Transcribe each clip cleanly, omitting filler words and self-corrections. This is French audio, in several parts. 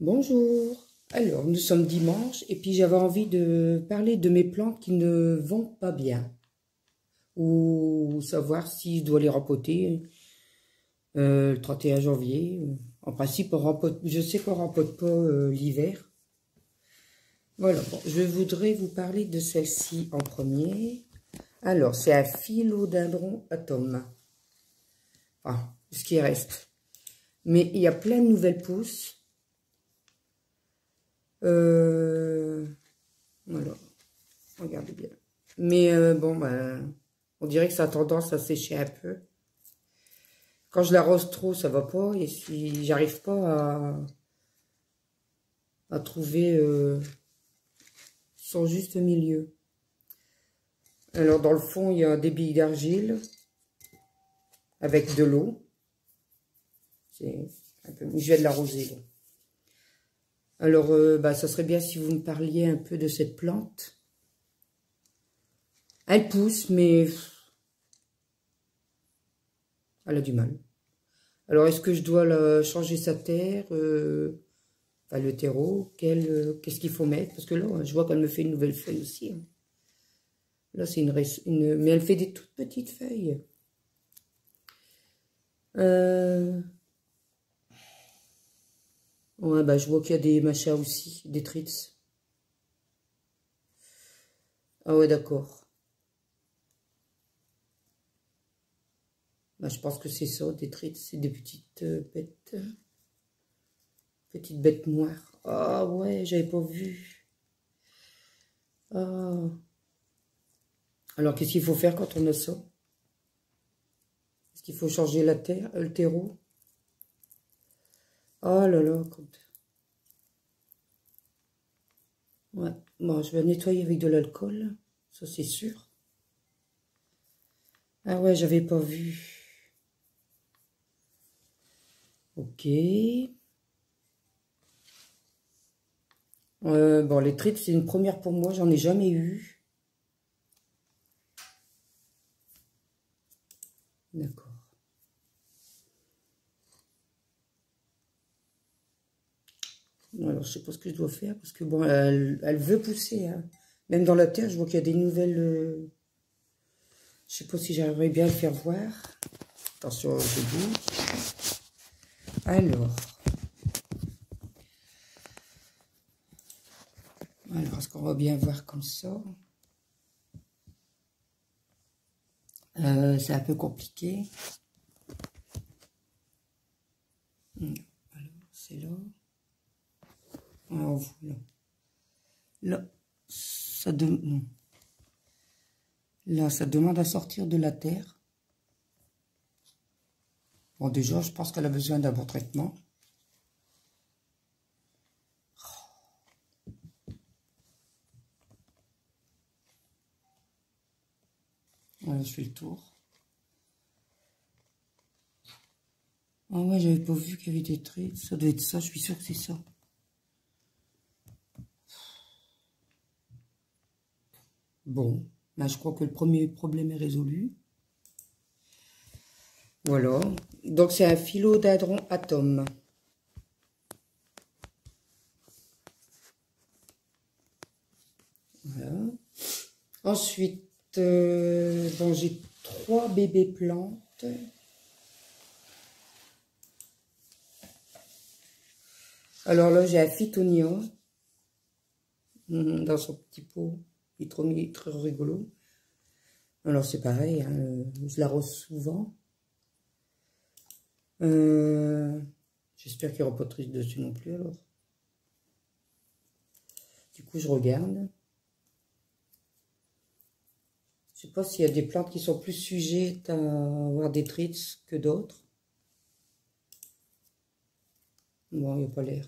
Bonjour. Alors, nous sommes dimanche et puis j'avais envie de parler de mes plantes qui ne vont pas bien. Ou savoir si je dois les rempoter le 31 janvier. En principe, je sais qu'on rempote pas l'hiver. Voilà, bon, je voudrais vous parler de celle-ci en premier. Alors, c'est un philodendron atome. Enfin, ce qui reste. Mais il y a plein de nouvelles pousses. Voilà, regardez bien. Mais bon, ben, on dirait que ça a tendance à sécher un peu. Quand je l'arrose trop, ça va pas. Et si j'arrive pas à trouver son juste milieu. Alors, dans le fond, il y a des billes d'argile avec de l'eau. C'est un peu... Je vais de l'arroser, là. Alors, bah, ça serait bien si vous me parliez un peu de cette plante. Elle pousse, mais elle a du mal. Alors, est-ce que je dois changer sa terre, enfin, le terreau, qu'est-ce qu'il faut mettre? Parce que là, je vois qu'elle me fait une nouvelle feuille aussi. Hein. Là, c'est mais elle fait des toutes petites feuilles. Ouais, bah, je vois qu'il y a des machins aussi, des trites. Ah ouais, d'accord. Bah, je pense que c'est ça, des trites, c'est des petites bêtes. Petites bêtes noires. Ah ouais, j'avais pas vu. Ah. Alors, qu'est-ce qu'il faut faire quand on a ça? Est-ce qu'il faut changer la terre, le terreau? Oh là là, ouais, bon, je vais nettoyer avec de l'alcool, ça c'est sûr. Ah ouais, j'avais pas vu. Ok. Bon, les tripes, c'est une première pour moi, j'en ai jamais eu. D'accord. Alors, je sais pas ce que je dois faire, parce que bon, elle veut pousser, hein. Même dans la terre, je vois qu'il y a des nouvelles... Je sais pas si j'arriverai bien à le faire voir. Attention au début. Alors, est-ce qu'on va bien voir comme ça? C'est un peu compliqué. Alors, c'est là. Alors, voilà. Là, là, ça demande à sortir de la terre. Bon, déjà, je pense qu'elle a besoin d'un bon traitement. Voilà, je fais le tour. Ah ouais, j'avais pas vu qu'il y avait des traits. Ça doit être ça, je suis sûre que c'est ça. Bon, là, je crois que le premier problème est résolu. Voilà. Donc, c'est un philodendron atome. Voilà. Ensuite, bon, j'ai 3 bébés plantes. Alors là, j'ai un phytonia dans son petit pot. Il est très rigolo. Alors, c'est pareil, hein, je l'arrose souvent. J'espère qu'il n'y aura pas de triste dessus non plus, alors. Du coup, je regarde. Je sais pas s'il y a des plantes qui sont plus sujettes à avoir des trites que d'autres. Bon, il n'y a pas l'air.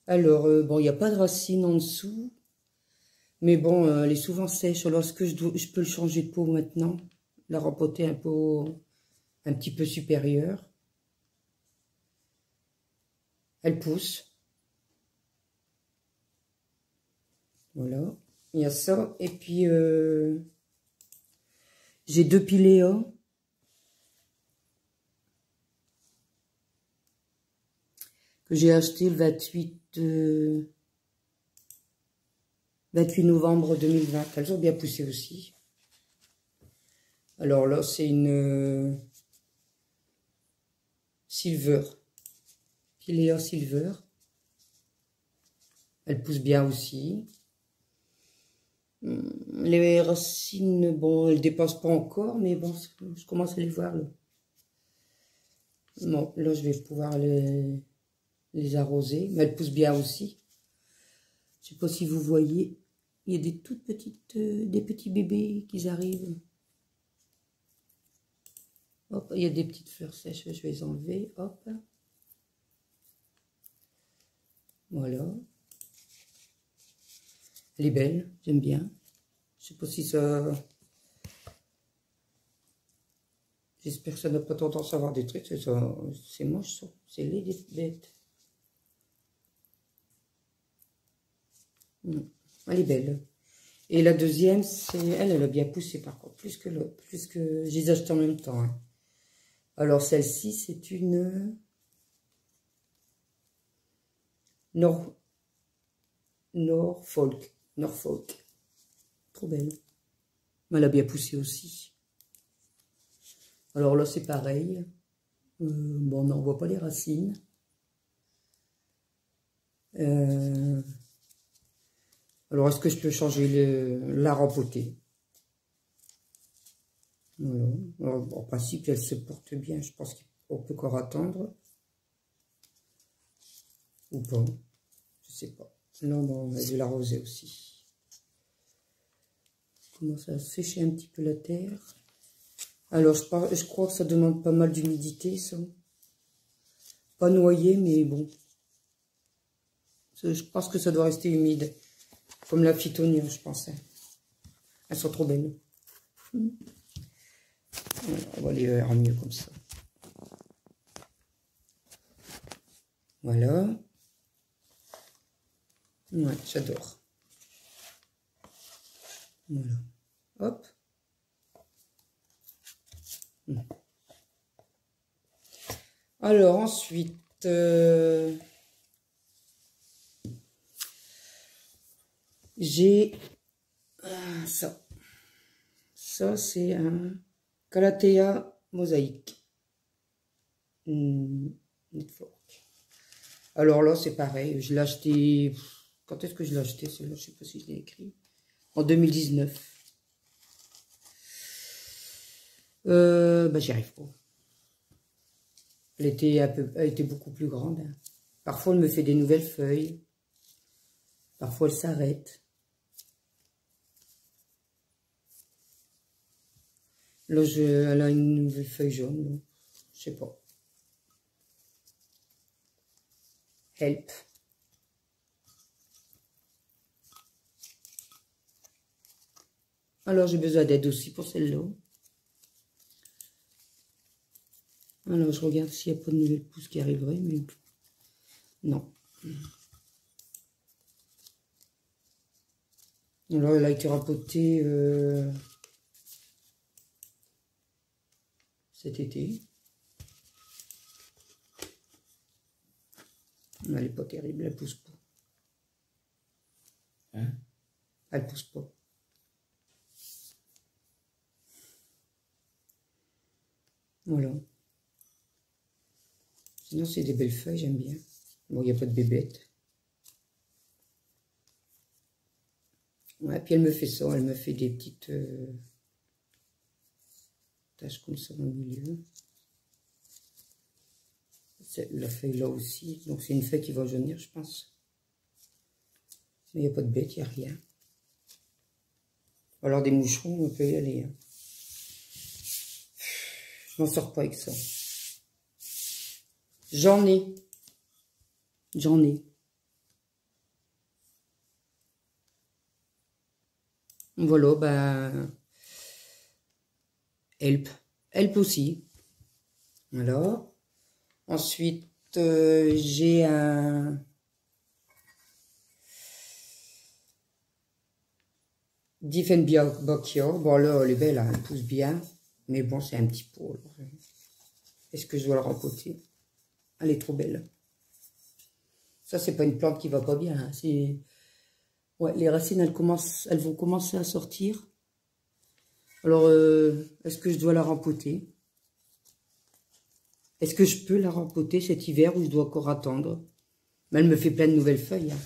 Alors, bon, il n'y a pas de racines en dessous. Mais bon, elle est souvent sèche. Alors, est-ce que je peux le changer de pot maintenant? La rempoter un pot un petit peu supérieur. Elle pousse. Voilà. Il y a ça. Et puis, j'ai 2 piléas. que j'ai acheté le 28 novembre 2020. Elles ont bien poussé aussi. Alors là, c'est une Silver. Pilea Silver. Elle pousse bien aussi. Les racines, bon, elles ne dépassent pas encore, mais bon, je commence à les voir là. Bon, là, je vais pouvoir les arroser, mais elles poussent bien aussi. Je sais pas si vous voyez, il y a des toutes petites, des petits bébés qui arrivent. Hop, il y a des petites fleurs sèches, je vais les enlever, hop. Voilà. Elle est belle, j'aime bien. Je sais pas si ça... J'espère que ça n'a pas tendance à avoir des trucs, c'est moche ça, c'est laid des bêtes. Elle est belle. Et la deuxième, c'est elle a bien poussé par contre, plus que l'autre, plus que je les ai achetées en même temps. Hein. Alors celle-ci, c'est une Norfolk. Trop belle. Elle a bien poussé aussi. Alors là, c'est pareil. Bon, on n'en voit pas les racines. Alors, est-ce que je peux changer la rempotée? Voilà. Alors, en principe, elle se porte bien. Je pense qu'on peut encore attendre. Ou pas. Je sais pas. Non, bon, je vais l'arroser aussi. Je commence à sécher un petit peu la terre. Alors, je crois que ça demande pas mal d'humidité, ça. Pas noyé, mais bon. Je pense que ça doit rester humide. Comme la phytonia, je pensais. Elles sont trop belles. Voilà, on va les faire mieux comme ça. Voilà. Ouais, j'adore. Voilà. Hop. Alors, ensuite... j'ai ça. Ça, c'est un Calathea mosaïque. Network. Alors là, c'est pareil. Je l'ai acheté... Quand est-ce que je l'ai acheté? Celui-là, je ne sais pas si je l'ai écrit. En 2019. Bah, j'y arrive pas. Elle était beaucoup plus grande. Hein. Parfois, elle me fait des nouvelles feuilles. Parfois, elle s'arrête. Là, elle a une nouvelle feuille jaune. Donc, je sais pas. Help. Alors, j'ai besoin d'aide aussi pour celle-là. Alors, je regarde s'il n'y a pas de nouvelles pousses qui arriveraient, mais non. Alors, elle a été rempotée cet été. Elle n'est pas terrible, elle pousse pas. Hein? Elle pousse pas. Voilà. Sinon, c'est des belles feuilles, j'aime bien. Bon, il n'y a pas de bébête. Ouais, puis elle me fait ça, elle me fait des petites taches comme ça dans le milieu. La feuille là aussi, donc c'est une feuille qui va jaunir, je pense. Mais il n'y a pas de bête, il n'y a rien. Alors des moucherons, on peut y aller. Hein. Je m'en sors pas avec ça. J'en ai. Voilà, ben... Help aussi. Alors, ensuite, j'ai un... Diefenbachia. Bon, là, elle est belle, hein, elle pousse bien. Mais bon, c'est un petit pot. Est-ce que je dois la rempoter? Elle est trop belle. Ça, c'est pas une plante qui va pas bien. Hein. Ouais, les racines, elles vont commencer à sortir. Alors, est-ce que je dois la rempoter? Est-ce que je peux la rempoter cet hiver ou je dois encore attendre? Mais elle me fait plein de nouvelles feuilles. Hein.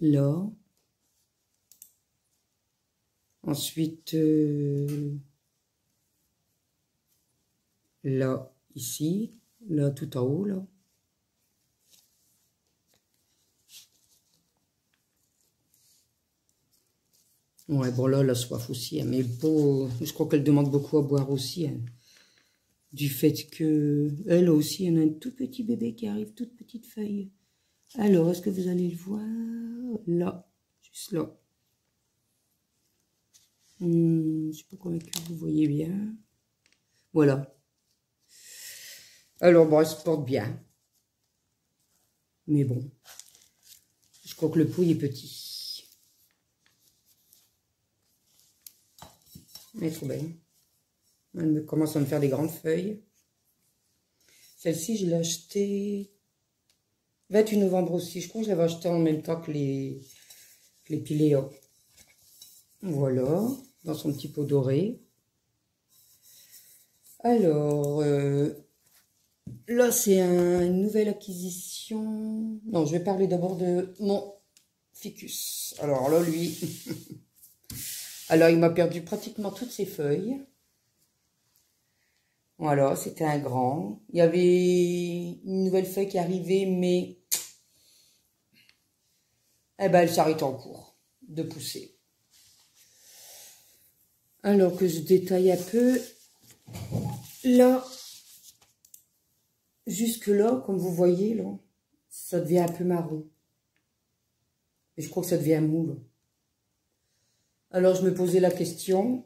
Là. Ensuite, là, ici. Là, tout en haut, là. Ouais, bon, là, la soif aussi. Hein, mais bon, je crois qu'elle demande beaucoup à boire aussi. Hein, du fait que elle aussi, elle a un tout petit bébé qui arrive, toute petite feuille. Alors, est-ce que vous allez le voir? Là, juste là. Je ne suis pas convaincue que vous voyez bien. Voilà. Alors, bon, elle se porte bien. Mais bon, je crois que le pot est petit. Elle est trop belle. Elle commence à me faire des grandes feuilles. Celle-ci, je l'ai achetée 28 novembre aussi. Je crois que je l'avais achetée en même temps que les piléas. Voilà, dans son petit pot doré. Alors, là, c'est une nouvelle acquisition. Non, je vais parler d'abord de mon ficus. Alors là, lui... Alors, il m'a perdu pratiquement toutes ses feuilles. Voilà, c'était un grand. Il y avait une nouvelle feuille qui arrivait, mais... Eh ben, elle s'arrête en cours de pousser. Alors que je détaille un peu... Là, jusque là, comme vous voyez, là, ça devient un peu marron. Et je crois que ça devient mou, là. Alors, je me posais la question,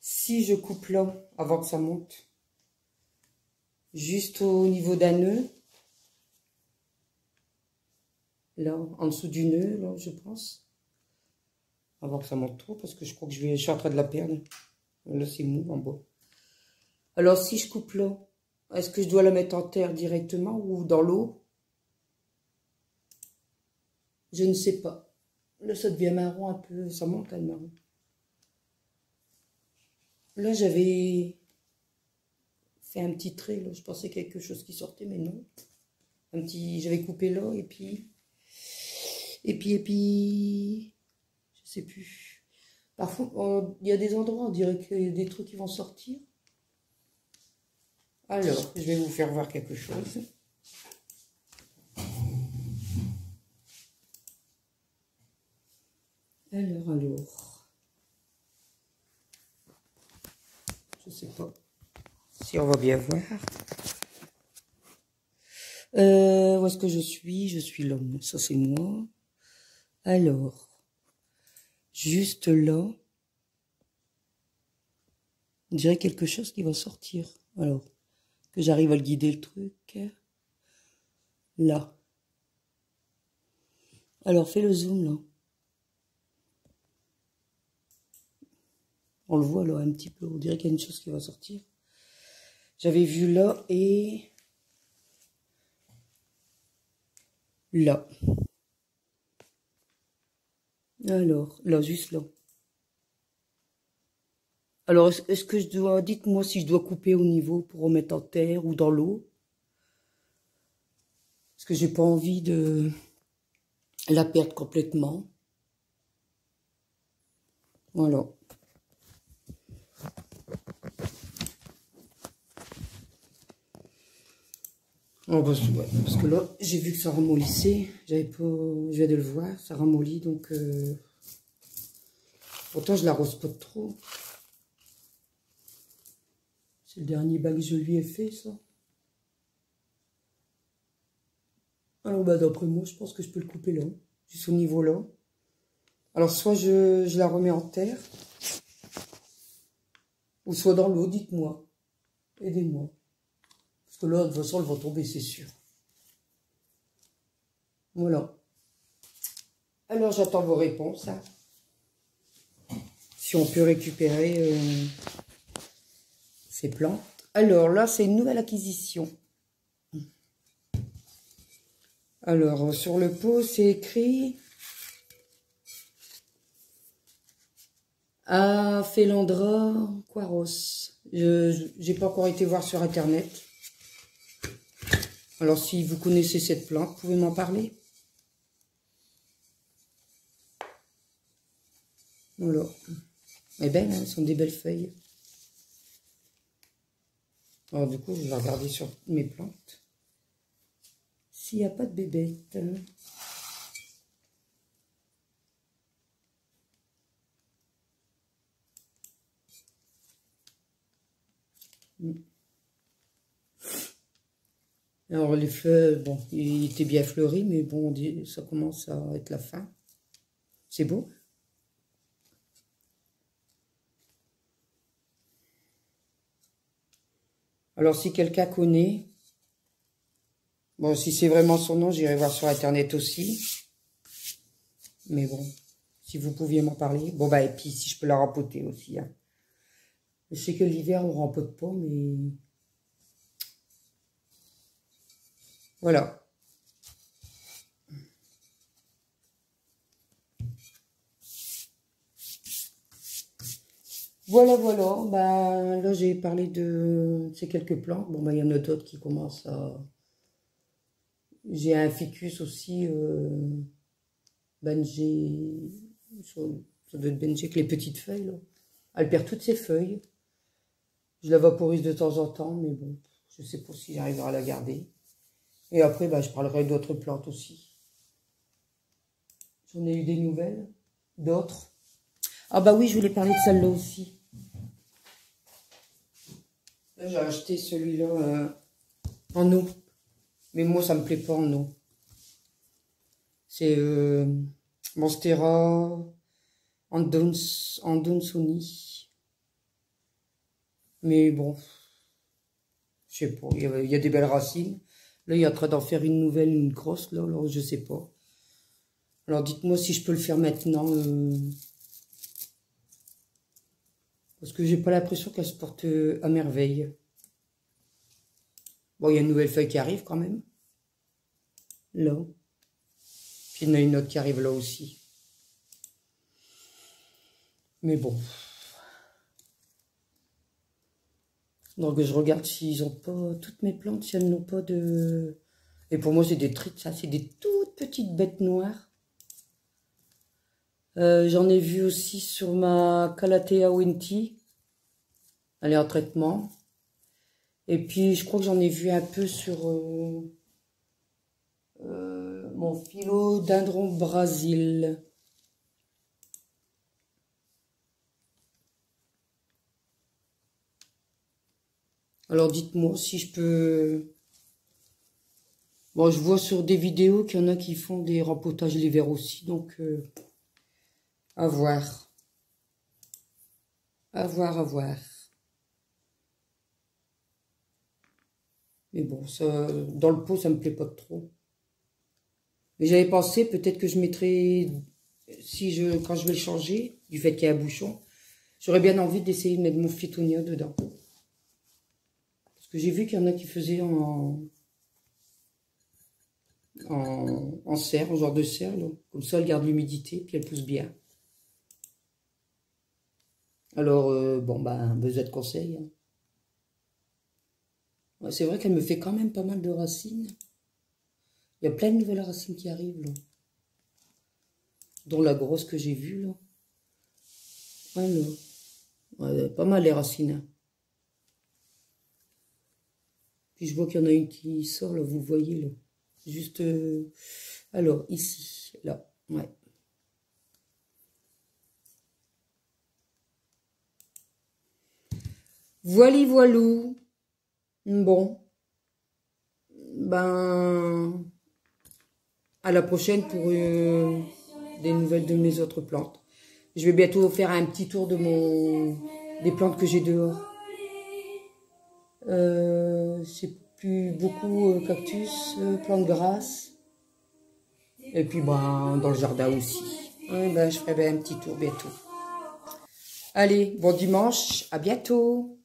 si je coupe là, avant que ça monte, juste au niveau d'un nœud, là, en dessous du nœud, là, je pense, avant que ça monte trop, parce que je crois que je suis en train de la perdre. Là, c'est mou en bas. Alors, si je coupe là, est-ce que je dois la mettre en terre directement ou dans l'eau? Je ne sais pas. Là, ça devient marron un peu. Ça monte, le marron. Là, j'avais fait un petit trait. Là. Je pensais quelque chose qui sortait, mais non. J'avais coupé là, et puis... Je sais plus. Parfois, il y a des endroits, on dirait qu'il y a des trucs qui vont sortir. Alors, je vais vous faire voir quelque chose. Alors. Je sais pas si on va bien voir. Où est-ce que je suis? Je suis là. Ça, c'est moi. Alors. Juste là. On dirait quelque chose qui va sortir. Alors. Que j'arrive à le guider, le truc. Là. Alors, fais le zoom, là. On le voit, là, un petit peu. On dirait qu'il y a une chose qui va sortir. J'avais vu là et... là. Alors, là, juste là. Alors, est-ce que je dois... Dites-moi si je dois couper au niveau pour remettre en terre ou dans l'eau. Parce que j'ai pas envie de la perdre complètement. Voilà. Oh, parce que là, j'ai vu que ça ramollissait. J'avais pas... Je viens de le voir, ça ramollit, donc... Pourtant, je l'arrose pas trop. C'est le dernier bain que je lui ai fait, ça. Alors, bah, d'après moi, je pense que je peux le couper là, juste au niveau là. Alors, soit je la remets en terre, ou soit dans l'eau, dites-moi. Aidez-moi. Parce que là, de toute façon, elle va tomber, c'est sûr. Voilà. Alors, j'attends vos réponses. Hein. Si on peut récupérer ces plantes. Alors, là, c'est une nouvelle acquisition. Alors, sur le pot, c'est écrit à Félandra Quaros. J'ai pas encore été voir sur internet. Alors, si vous connaissez cette plante, vous pouvez m'en parler? Voilà. Elle est belle, hein, elles sont des belles feuilles. Alors, du coup, je vais regarder sur mes plantes s'il n'y a pas de bébêtes. Alors les fleurs, bon, il était bien fleuri, mais bon, ça commence à être la fin. C'est beau. Alors si quelqu'un connaît, bon, si c'est vraiment son nom, j'irai voir sur internet aussi. Mais bon, si vous pouviez m'en parler. Bon, bah, et puis si je peux la rempoter aussi. Hein. Je sais que l'hiver, on ne rempote pas, mais... Voilà. Voilà, voilà. Ben, là, j'ai parlé de ces quelques plantes. Bon, ben, il y en a d'autres qui commencent à... J'ai un ficus aussi, Benjé... Ça doit être Benjé avec les petites feuilles, là. Elle perd toutes ses feuilles. Je la vaporise de temps en temps, mais bon, je sais pas si j'arriverai à la garder. Et après, ben, je parlerai d'autres plantes aussi. J'en ai eu des nouvelles, d'autres. Ah bah oui, je voulais parler de celle-là aussi. Là, j'ai acheté celui-là en eau. Mais moi, ça me plaît pas en eau. C'est Monstera Andansoni. Mais bon, je sais pas, il y a des belles racines. Là, il est en train d'en faire une nouvelle, une grosse, là, alors je sais pas. Alors, dites-moi si je peux le faire maintenant. Parce que j'ai pas l'impression qu'elle se porte à merveille. Bon, il y a une nouvelle feuille qui arrive quand même. Là. Puis il y en a une autre qui arrive là aussi. Mais bon. Donc je regarde s'ils ont pas... Toutes mes plantes, si elles n'ont pas de... Et pour moi, c'est des trites, ça. C'est des toutes petites bêtes noires. J'en ai vu aussi sur ma Calathea Winty. Elle est en traitement. Et puis, je crois que j'en ai vu un peu sur mon philodendron Brésil. Alors, dites-moi si je peux... Bon, je vois sur des vidéos qu'il y en a qui font des rempotages l'hiver aussi, donc à voir. À voir, à voir. Mais bon, ça, dans le pot, ça me plaît pas trop. Mais j'avais pensé, peut-être que je mettrais, quand je vais le changer, du fait qu'il y a un bouchon, j'aurais bien envie d'essayer de mettre mon phytonia dedans. Parce que j'ai vu qu'il y en a qui faisaient en serre, en genre de serre, là. Comme ça, elle garde l'humidité, puis elle pousse bien. Alors, bon, ben, besoin de conseils. Hein. Ouais, c'est vrai qu'elle me fait quand même pas mal de racines. Il y a plein de nouvelles racines qui arrivent, là. Dont la grosse que j'ai vue, là. Alors, ouais, pas mal les racines. Hein. Puis je vois qu'il y en a une qui sort, là, vous voyez, là. Juste, alors, ici, là, ouais. Voili voilou. Bon. Ben, à la prochaine pour des nouvelles de mes autres plantes. Je vais bientôt faire un petit tour de des plantes que j'ai dehors. C'est plus beaucoup cactus, plantes grasses. Et puis ben, dans le jardin aussi. Ouais, ben, je ferai bien un petit tour bientôt. Allez, bon dimanche, à bientôt.